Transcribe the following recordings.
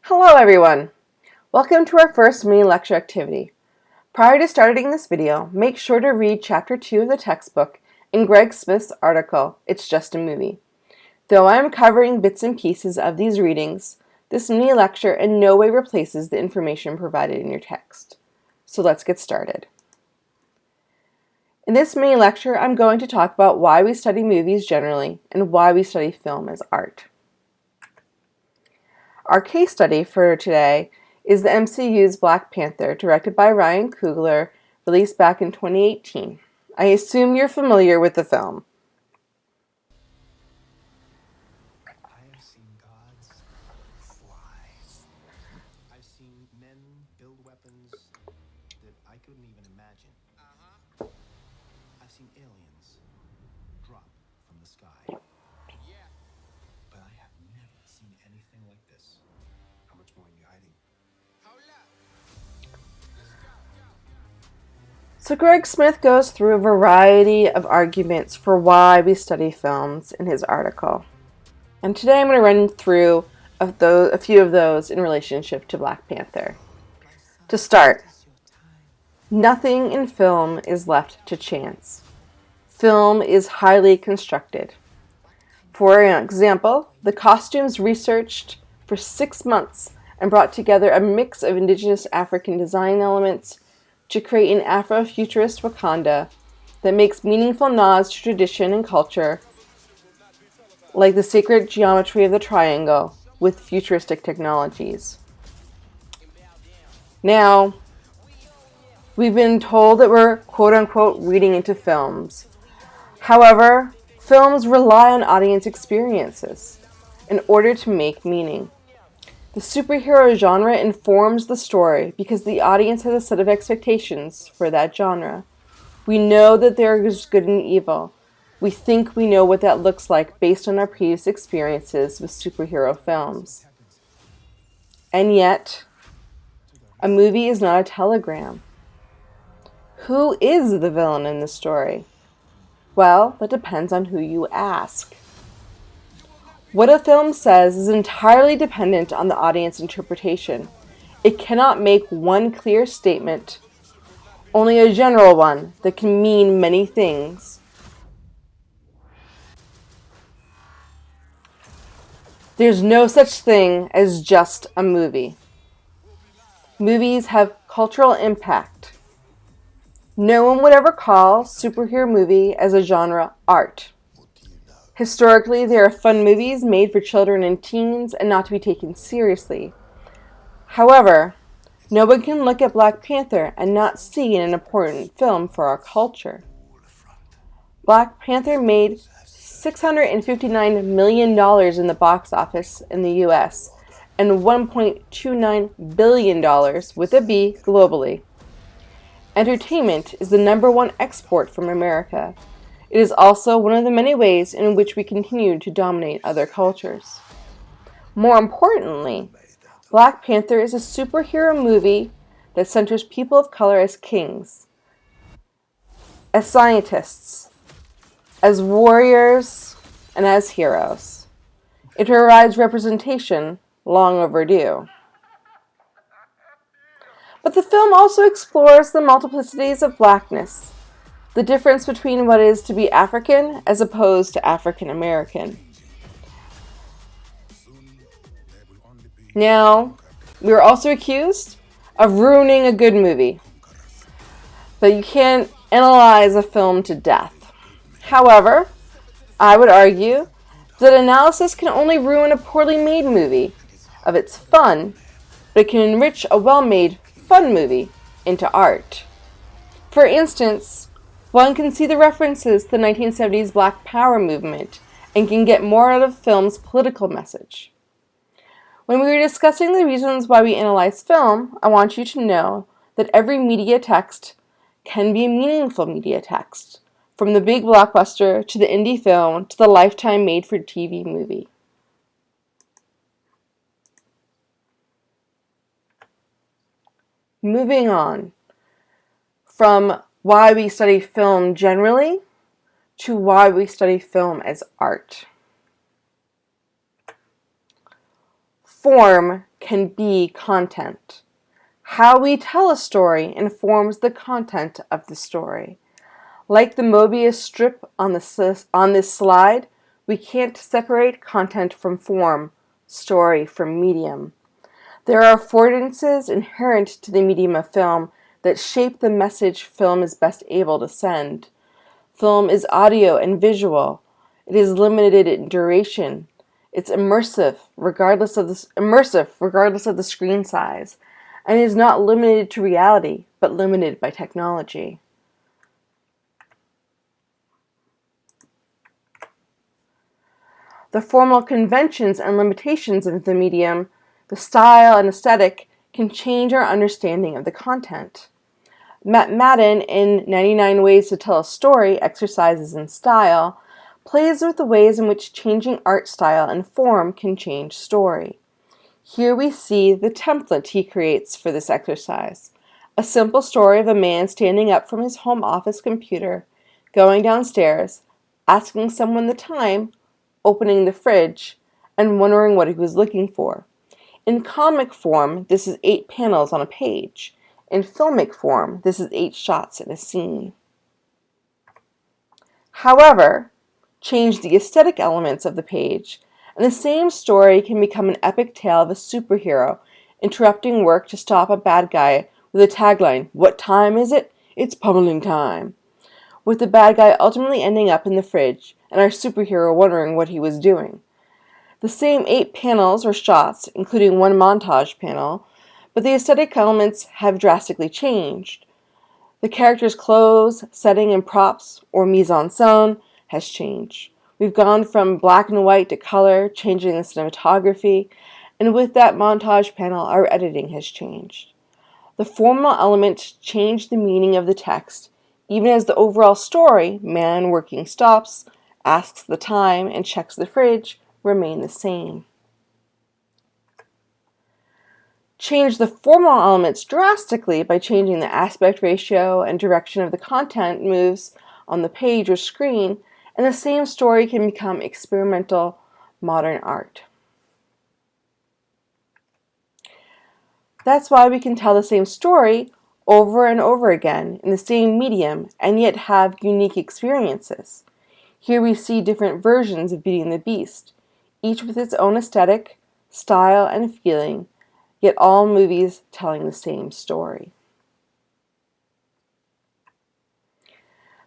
Hello everyone! Welcome to our first mini lecture activity. Prior to starting this video, make sure to read Chapter 2 of the textbook in Greg Smith's article, It's Just a Movie. Though I am covering bits and pieces of these readings, this mini lecture in no way replaces the information provided in your text. So let's get started. In this mini lecture, I'm going to talk about why we study movies generally and why we study film as art. Our case study for today is the MCU's Black Panther, directed by Ryan Coogler, released back in 2018. I assume you're familiar with the film. I have seen gods fly. I've seen men build weapons that I couldn't even imagine. I've seen aliens drop from the sky. But I have never seen anything like this. How much more are you hiding? So Greg Smith goes through a variety of arguments for why we study films in his article. And today I'm going to run through a few of those in relationship to Black Panther. To start, nothing in film is left to chance. Film is highly constructed. For example, the costumes researched for 6 months and brought together a mix of indigenous African design elements to create an Afrofuturist Wakanda that makes meaningful nods to tradition and culture, like the sacred geometry of the triangle with futuristic technologies. Now, we've been told that we're quote-unquote reading into films. However, films rely on audience experiences in order to make meaning. The superhero genre informs the story because the audience has a set of expectations for that genre. We know that there is good and evil. We think we know what that looks like based on our previous experiences with superhero films. And yet, a movie is not a telegram. Who is the villain in the story? Well, that depends on who you ask. What a film says is entirely dependent on the audience interpretation. It cannot make one clear statement, only a general one that can mean many things. There's no such thing as just a movie. Movies have cultural impact. No one would ever call superhero movie as a genre art. Historically, there are fun movies made for children and teens and not to be taken seriously. However, no one can look at Black Panther and not see an important film for our culture. Black Panther made $659 million in the box office in the US and $1.29 billion with a B globally. Entertainment is the #1 export from America. It is also one of the many ways in which we continue to dominate other cultures. More importantly, Black Panther is a superhero movie that centers people of color as kings, as scientists, as warriors, and as heroes. It provides representation long overdue. But the film also explores the multiplicities of blackness, the difference between what it is to be African as opposed to African American. Now, we are also accused of ruining a good movie, but you can't analyze a film to death. However, I would argue that analysis can only ruin a poorly made movie of its fun, but it can enrich a well-made, fun movie into art. For instance, one can see the references to the 1970s Black Power movement and can get more out of the film's political message. When we were discussing the reasons why we analyze film, I want you to know that every media text can be a meaningful media text, from the big blockbuster to the indie film to the Lifetime made-for-TV movie. Moving on from why we study film generally to why we study film as art. Form can be content. How we tell a story informs the content of the story. Like the Mobius strip on this slide, we can't separate content from form, story from medium. There are affordances inherent to the medium of film that shape the message film is best able to send. Film is audio and visual. It is limited in duration. It's immersive regardless of the screen size, and is not limited to reality, but limited by technology. The formal conventions and limitations of the medium, the style and aesthetic, can change our understanding of the content. Matt Madden, in 99 Ways to Tell a Story, Exercises in Style, plays with the ways in which changing art style and form can change story. Here we see the template he creates for this exercise. A simple story of a man standing up from his home office computer, going downstairs, asking someone the time, opening the fridge, and wondering what he was looking for. In comic form, this is 8 panels on a page. In filmic form, this is 8 shots in a scene. However, change the aesthetic elements of the page, and the same story can become an epic tale of a superhero interrupting work to stop a bad guy with a tagline, "What time is it? It's pummeling time," with the bad guy ultimately ending up in the fridge and our superhero wondering what he was doing. The same 8 panels or shots, including one montage panel, but the aesthetic elements have drastically changed. The character's clothes, setting, and props, or mise-en-scène, has changed. We've gone from black and white to color, changing the cinematography, and with that montage panel, our editing has changed. The formal elements change the meaning of the text, even as the overall story, man working stops, asks the time, and checks the fridge, remain the same. Change the formal elements drastically by changing the aspect ratio and direction of the content moves on the page or screen, and the same story can become experimental modern art. That's why we can tell the same story over and over again in the same medium and yet have unique experiences. Here we see different versions of Beauty and the Beast, each with its own aesthetic, style, and feeling, yet all movies telling the same story.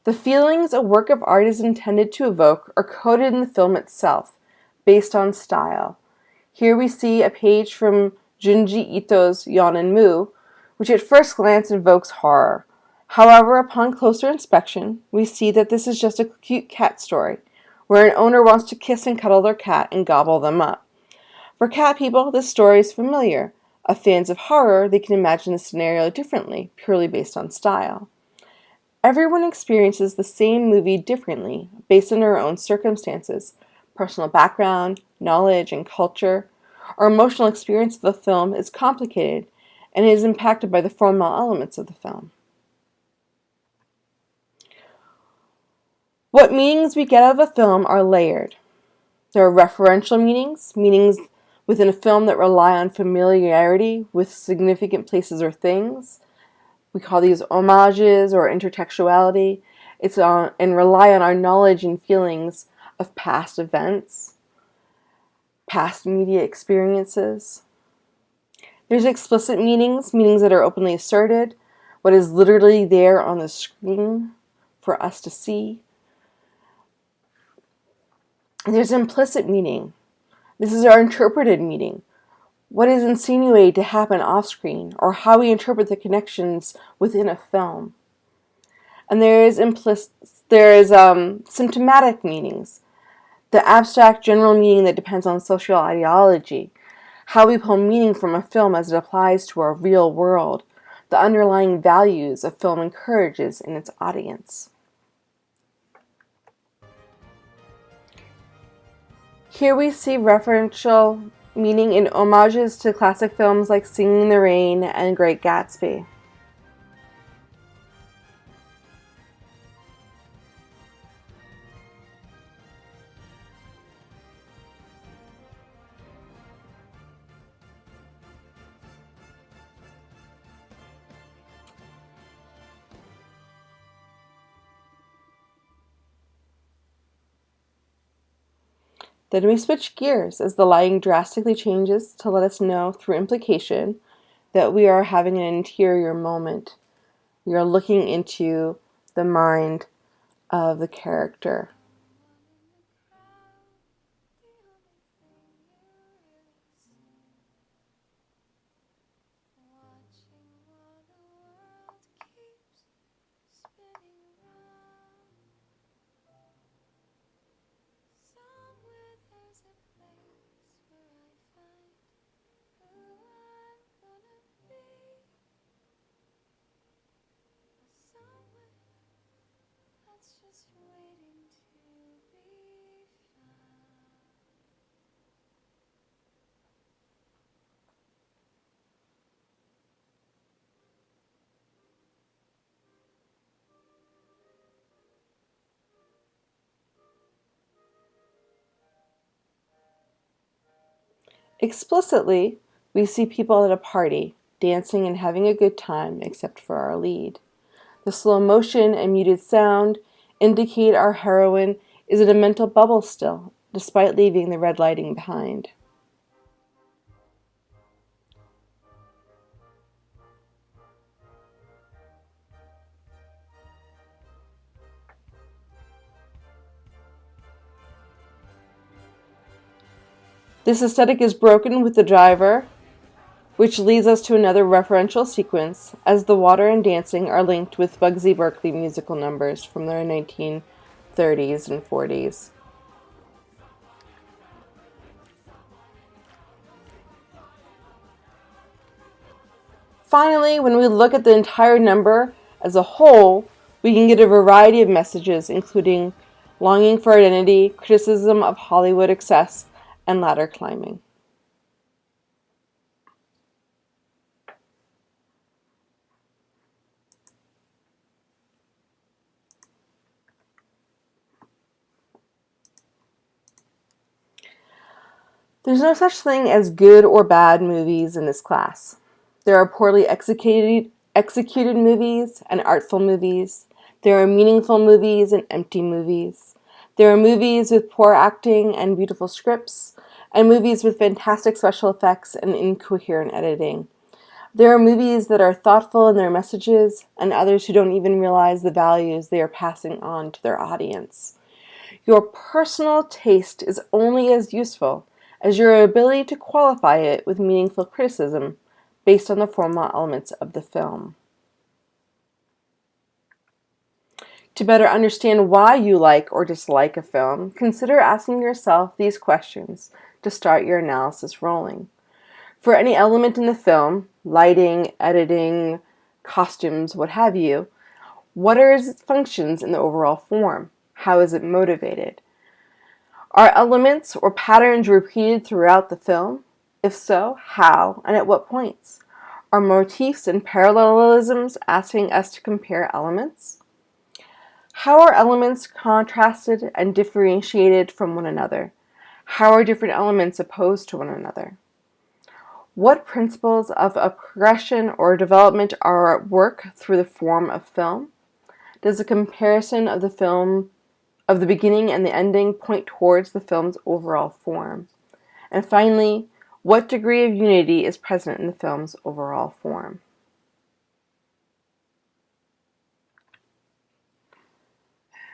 The feelings a work of art is intended to evoke are coded in the film itself, based on style. Here we see a page from Junji Ito's Yonenmu, which at first glance invokes horror. However, upon closer inspection, we see that this is just a cute cat story, where an owner wants to kiss and cuddle their cat and gobble them up. For cat people, this story is familiar. Of fans of horror, they can imagine the scenario differently, purely based on style. Everyone experiences the same movie differently, based on their own circumstances, personal background, knowledge, and culture. Our emotional experience of the film is complicated and is impacted by the formal elements of the film. What meanings we get out of a film are layered. There are referential meanings, meanings within a film that rely on familiarity with significant places or things. We call these homages or intertextuality. And rely on our knowledge and feelings of past events, past media experiences. There's explicit meanings, meanings that are openly asserted, what is literally there on the screen for us to see. There's implicit meaning. This is our interpreted meaning. What is insinuated to happen off screen, or how we interpret the connections within a film. And there is symptomatic meanings. The abstract general meaning that depends on social ideology. How we pull meaning from a film as it applies to our real world. The underlying values a film encourages in its audience. Here we see referential meaning in homages to classic films like Singing in the Rain and Great Gatsby. Then we switch gears as the lighting drastically changes to let us know through implication that we are having an interior moment. We are looking into the mind of the character. Explicitly, we see people at a party, dancing and having a good time, except for our lead. The slow motion and muted sound indicate our heroine is in a mental bubble still, despite leaving the red lighting behind. This aesthetic is broken with the driver, which leads us to another referential sequence, as the water and dancing are linked with Busby Berkeley musical numbers from the 1930s and 40s. Finally, when we look at the entire number as a whole, we can get a variety of messages, including longing for identity, criticism of Hollywood excess, and ladder climbing. There's no such thing as good or bad movies in this class. There are poorly executed movies and artful movies. There are meaningful movies and empty movies. There are movies with poor acting and beautiful scripts, and movies with fantastic special effects and incoherent editing. There are movies that are thoughtful in their messages, and others who don't even realize the values they are passing on to their audience. Your personal taste is only as useful as your ability to qualify it with meaningful criticism based on the formal elements of the film. To better understand why you like or dislike a film, consider asking yourself these questions to start your analysis rolling. For any element in the film, lighting, editing, costumes, what have you, what are its functions in the overall form? How is it motivated? Are elements or patterns repeated throughout the film? If so, how and at what points? Are motifs and parallelisms asking us to compare elements? How are elements contrasted and differentiated from one another? How are different elements opposed to one another? What principles of a progression or development are at work through the form of film? Does a comparison of the film of the beginning and the ending point towards the film's overall form? And finally, what degree of unity is present in the film's overall form?